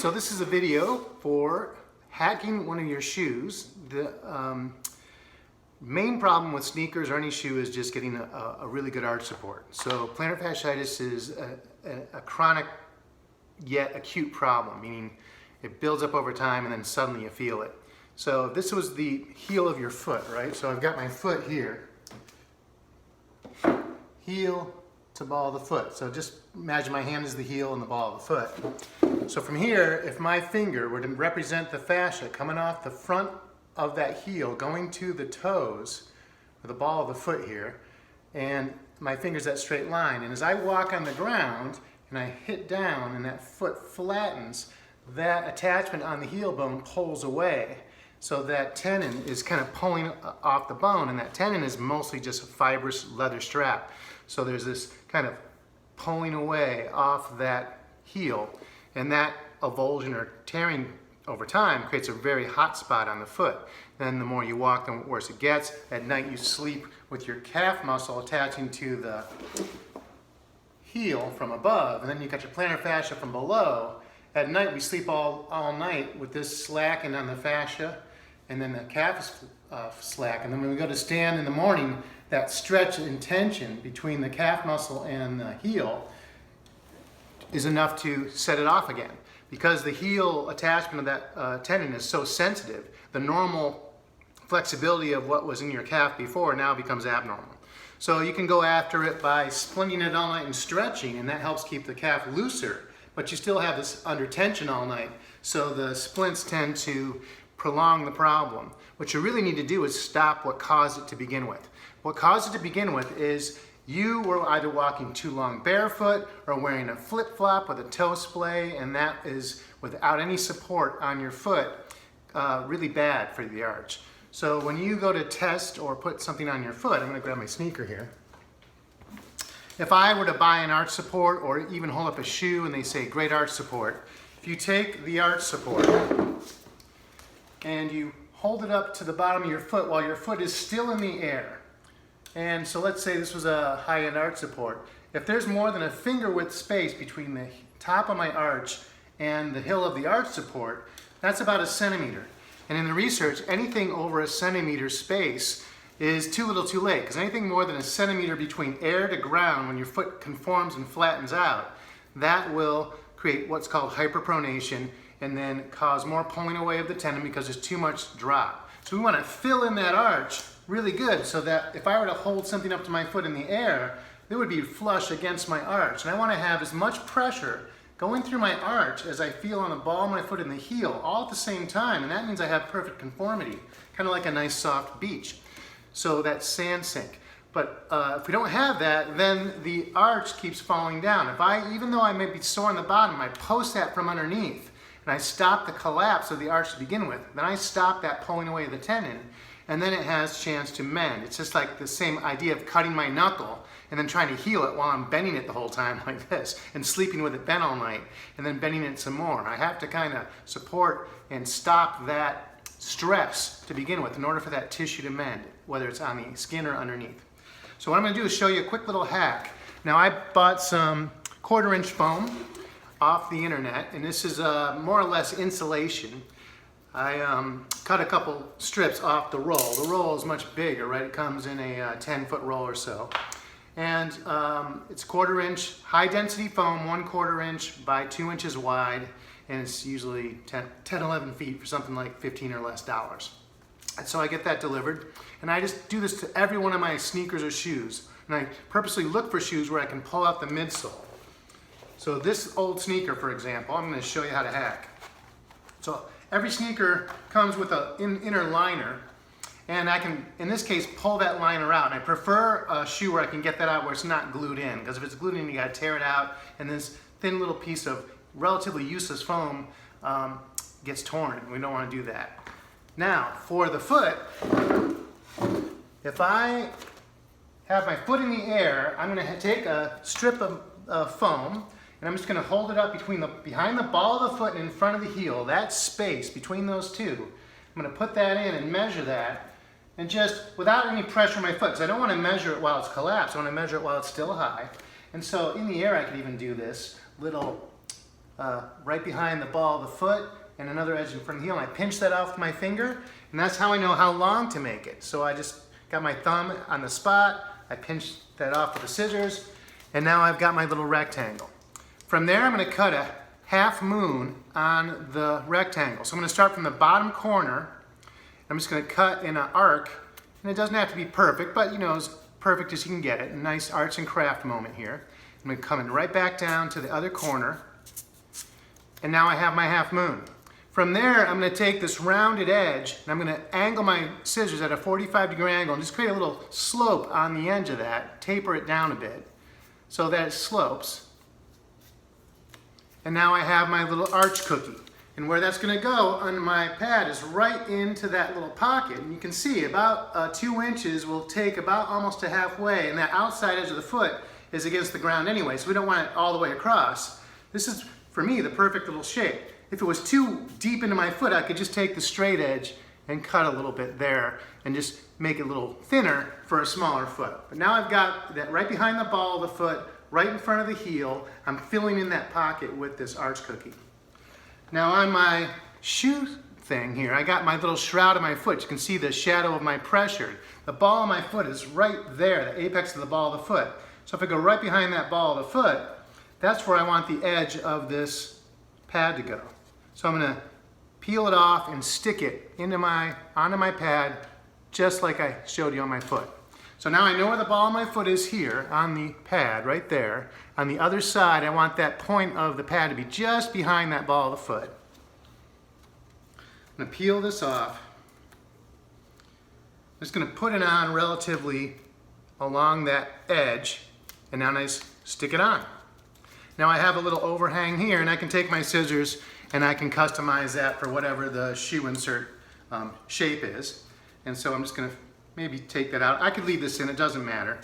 So this is a video for hacking one of your shoes. The main problem with sneakers or any shoe is just getting a really good arch support. So plantar fasciitis is a chronic yet acute problem, meaning it builds up over time and then suddenly you feel it. So this was the heel of your foot, right? So I've got my foot here, heel to ball of the foot. So just imagine my hand is the heel and the ball of the foot. So from here, if my finger were to represent the fascia coming off the front of that heel, going to the toes, or the ball of the foot here, and my finger's that straight line, and as I walk on the ground and I hit down and that foot flattens, that attachment on the heel bone pulls away. So that tendon is kind of pulling off the bone, and that tendon is mostly just a fibrous leather strap. So there's this kind of pulling away off that heel, and that avulsion or tearing over time creates a very hot spot on the foot. Then the more you walk, the worse it gets. At night you sleep with your calf muscle attaching to the heel from above, and then you got your plantar fascia from below. At night we sleep all night with this slacking on the fascia, and then the calf is slack. And then when we go to stand in the morning, that stretch and tension between the calf muscle and the heel is enough to set it off again. Because the heel attachment of that tendon is so sensitive, the normal flexibility of what was in your calf before now becomes abnormal. So you can go after it by splinting it all night and stretching, and that helps keep the calf looser, but you still have this under tension all night. So the splints tend to prolong the problem. What you really need to do is stop what caused it to begin with. What caused it to begin with is you were either walking too long barefoot or wearing a flip-flop with a toe splay, and that is, without any support on your foot, really bad for the arch. So when you go to test or put something on your foot, I'm going to grab my sneaker here. If I were to buy an arch support or even hold up a shoe and they say great arch support, if you take the arch support and you hold it up to the bottom of your foot while your foot is still in the air, and so let's say this was a high-end arch support. If there's more than a finger width space between the top of my arch and the heel of the arch support, that's about 1 centimeter. And in the research, anything over 1 centimeter space is too little too late, because anything more than 1 centimeter between air to ground, when your foot conforms and flattens out, that will create what's called hyperpronation and then cause more pulling away of the tendon because there's too much drop. So we want to fill in that arch really good so that if I were to hold something up to my foot in the air, it would be flush against my arch. And I want to have as much pressure going through my arch as I feel on the ball of my foot and the heel all at the same time, and that means I have perfect conformity, kind of like a nice soft beach. So that's sand sink. But if we don't have that, then the arch keeps falling down. Even though I may be sore on the bottom, I post that from underneath and I stop the collapse of the arch to begin with, then I stop that pulling away of the tendon, and then it has a chance to mend. It's just like the same idea of cutting my knuckle and then trying to heal it while I'm bending it the whole time like this and sleeping with it bent all night and then bending it some more. I have to kind of support and stop that stress to begin with in order for that tissue to mend, whether it's on the skin or underneath. So what I'm going to do is show you a quick little hack. Now I bought some 1/4-inch foam off the internet, and this is more or less insulation. I cut a couple strips off the roll. The roll is much bigger, right? It comes in a 10-foot roll or so. And it's 1/4-inch high density foam, 1/4 inch by 2 inches wide, and it's usually 10, 11 feet for something like $15 or less. And so I get that delivered, and I just do this to every one of my sneakers or shoes. And I purposely look for shoes where I can pull out the midsole. So this old sneaker, for example, I'm going to show you how to hack. So every sneaker comes with an inner liner, and I can, in this case, pull that liner out. And I prefer a shoe where I can get that out where it's not glued in, because if it's glued in, you got to tear it out, and this thin little piece of relatively useless foam gets torn. We don't want to do that. Now, for the foot, if I have my foot in the air, I'm going to take a strip of foam, and I'm just going to hold it up behind the ball of the foot and in front of the heel, that space between those two. I'm going to put that in and measure that, and just without any pressure on my foot, because I don't want to measure it while it's collapsed, I want to measure it while it's still high. And so in the air I could even do this little right behind the ball of the foot and another edge in front of the heel, and I pinch that off with my finger, and that's how I know how long to make it. So I just got my thumb on the spot, I pinch that off with the scissors, and now I've got my little rectangle. From there, I'm going to cut a half moon on the rectangle. So I'm going to start from the bottom corner. I'm just going to cut in an arc, and it doesn't have to be perfect, but you know, as perfect as you can get it. A nice arts and craft moment here. I'm going to come in right back down to the other corner, and now I have my half moon. From there, I'm going to take this rounded edge, and I'm going to angle my scissors at a 45-degree angle and just create a little slope on the edge of that, taper it down a bit so that it slopes. And now I have my little arch cookie. And where that's going to go on my pad is right into that little pocket. And you can see about 2 inches will take about almost to halfway, and that outside edge of the foot is against the ground anyway, so we don't want it all the way across. This is, for me, the perfect little shape. If it was too deep into my foot, I could just take the straight edge and cut a little bit there and just make it a little thinner for a smaller foot. But now I've got that right behind the ball of the foot, right in front of the heel. I'm filling in that pocket with this arch cookie. Now on my shoe thing here, I got my little shroud of my foot. You can see the shadow of my pressure. The ball of my foot is right there, the apex of the ball of the foot. So if I go right behind that ball of the foot, that's where I want the edge of this pad to go. So I'm going to peel it off and stick it onto my pad, just like I showed you on my foot. So now I know where the ball of my foot is here on the pad, right there. On the other side, I want that point of the pad to be just behind that ball of the foot. I'm going to peel this off. I'm just going to put it on relatively along that edge, and now I stick it on. Now I have a little overhang here, and I can take my scissors and I can customize that for whatever the shoe insert shape is. And so I'm just going to maybe take that out. I could leave this in, it doesn't matter.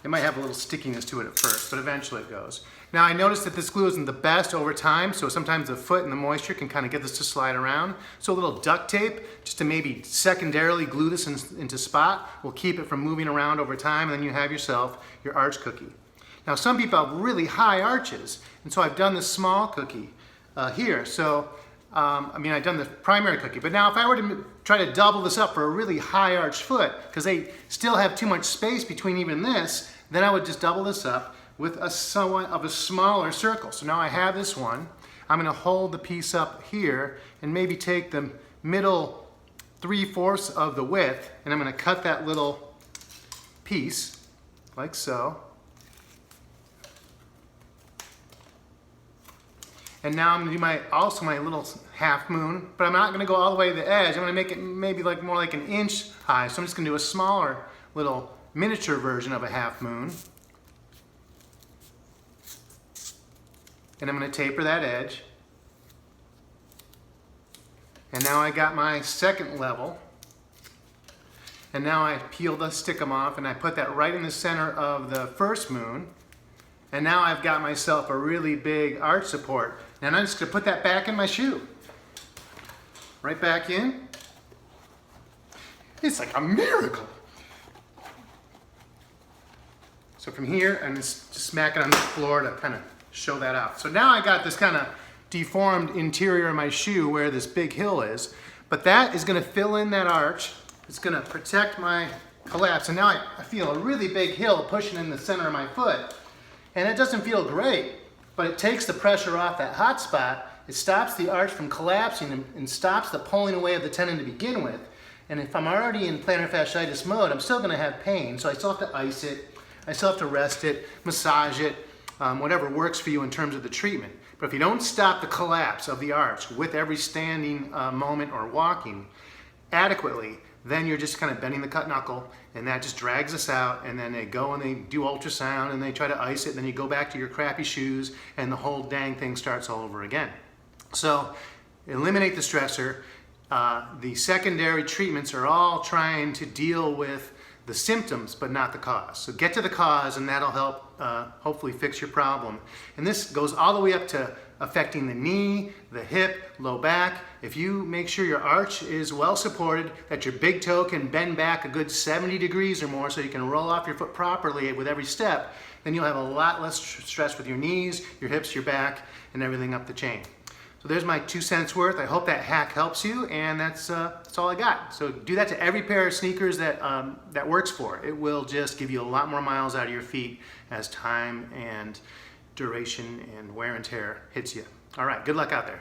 It might have a little stickiness to it at first, but eventually it goes. Now I noticed that this glue isn't the best over time, so sometimes the foot and the moisture can kind of get this to slide around. So a little duct tape, just to maybe secondarily glue this into spot, will keep it from moving around over time, and then you have yourself your arch cookie. Now some people have really high arches, and so I've done this small cookie here. So, I've done the primary cookie, but now if I were to try to double this up for a really high arch foot, because they still have too much space between even this, then I would just double this up with a somewhat of a smaller circle. So now I have this one. I'm going to hold the piece up here and maybe take the middle 3/4 of the width, and I'm going to cut that little piece like so. And now I'm going to do also my little half moon, but I'm not going to go all the way to the edge. I'm going to make it maybe more like an inch high. So I'm just going to do a smaller little miniature version of a half moon. And I'm going to taper that edge. And now I got my second level. And now I peel the stickum off and I put that right in the center of the first moon. And now I've got myself a really big arch support. And I'm just going to put that back in my shoe. Right back in. It's like a miracle. So from here, I'm just smacking on the floor to kind of show that out. So now I got this kind of deformed interior of my shoe where this big hill is. But that is going to fill in that arch. It's going to protect my collapse. And now I feel a really big hill pushing in the center of my foot. And it doesn't feel great, but it takes the pressure off that hot spot. It stops the arch from collapsing and stops the pulling away of the tendon to begin with. And if I'm already in plantar fasciitis mode, I'm still going to have pain. So I still have to ice it. I still have to rest it, massage it, whatever works for you in terms of the treatment. But if you don't stop the collapse of the arch with every standing moment or walking adequately, then you're just kind of bending the cut knuckle, and that just drags us out, and then they go and they do ultrasound and they try to ice it, and then you go back to your crappy shoes and the whole dang thing starts all over again. So eliminate the stressor. The secondary treatments are all trying to deal with the symptoms but not the cause. So get to the cause, and that'll help hopefully fix your problem. And this goes all the way up to affecting the knee, the hip, low back. If you make sure your arch is well supported, that your big toe can bend back a good 70 degrees or more so you can roll off your foot properly with every step, then you'll have a lot less stress with your knees, your hips, your back, and everything up the chain. So there's my 2 cents worth. I hope that hack helps you, and that's all I got. So do that to every pair of sneakers that works for. It will just give you a lot more miles out of your feet as time and duration and wear and tear hits you. All right, good luck out there.